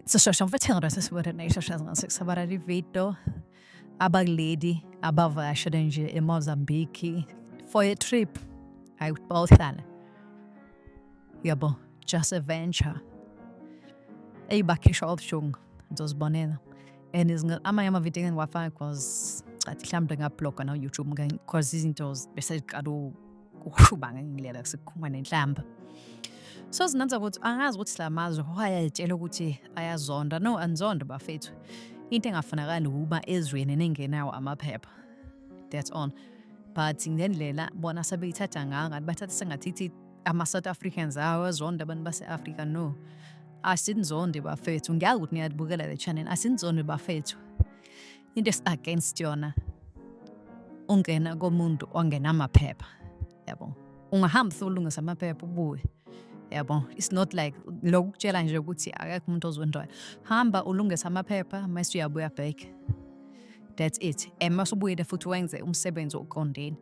Så som vertellde så var det nästa chans så var det video abagledi abavasha denje in Mozambique for a trip out Balkan. Yabo, just a venture. Ei bakish option dos bonena. And is not ama video wafa cause at hlambe ngabloga na YouTube ngan cause izinto bese kadu kushubanga ngilera sikhuma nenhlamba. So zinanza ukuthi angazi ukuthi silamazo ayayitshela ukuthi ayazonda no anzonda bafethu into engafanakali ukuba ezweni nengenawo amaphepha that's on but ngendlela bona sebeyithatha nganga bathatha sengathi ama-South Africans awazonda abantu base-Africa no asinzonde bafethu ngiyazi ukuthi niyabukela le channel asinzonde bafethu into against yona ungena komuntu ongenamaphepha yabo ungahamba ulungisa amaphepha ubuye yabo it's not like lokutshela nje ukuthi akekho umuntu ozwendayo hamba ulungisa amaphepha mase uyabuya back that's it masubuye futhi wenze umsebenzi oqondene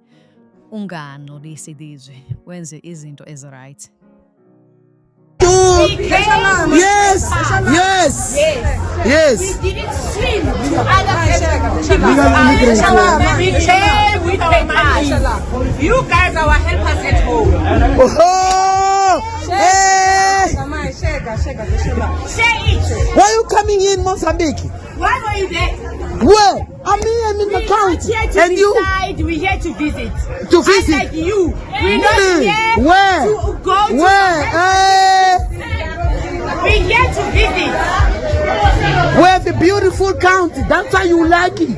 unganolisi izwe wenze izinto right. Yes. We didn't swim to other we came with papers. You guys are our helpers at home. Say it. Why are you coming in Mozambique? Why were you there? Where? I'm in the country. And we're here to visit. To visit? Like you. We're not here Where? to go to Where? We're here to visit. We have a beautiful country. That's why you like it.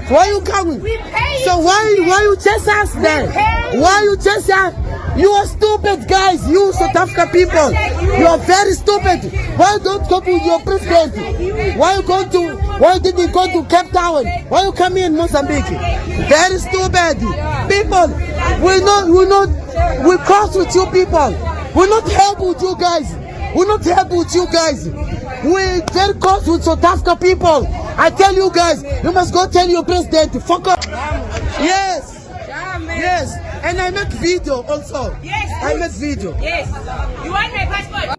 Why are you coming? We pay So why you chase us then? pay. Why you chase us? You are stupid guys. You South Africa people. You are very stupid. Why don't go to your president? Why didn't you go to Cape Town? Why you come in Mozambique? Very stupid. People, we cross with you people. We're not help with you guys. We're not help with you guys. We're very close with South Africa people. I tell you guys, you must go tell your president. Fuck up. Yes. And I make video also. Yes. I make video. Yes. You want my passport?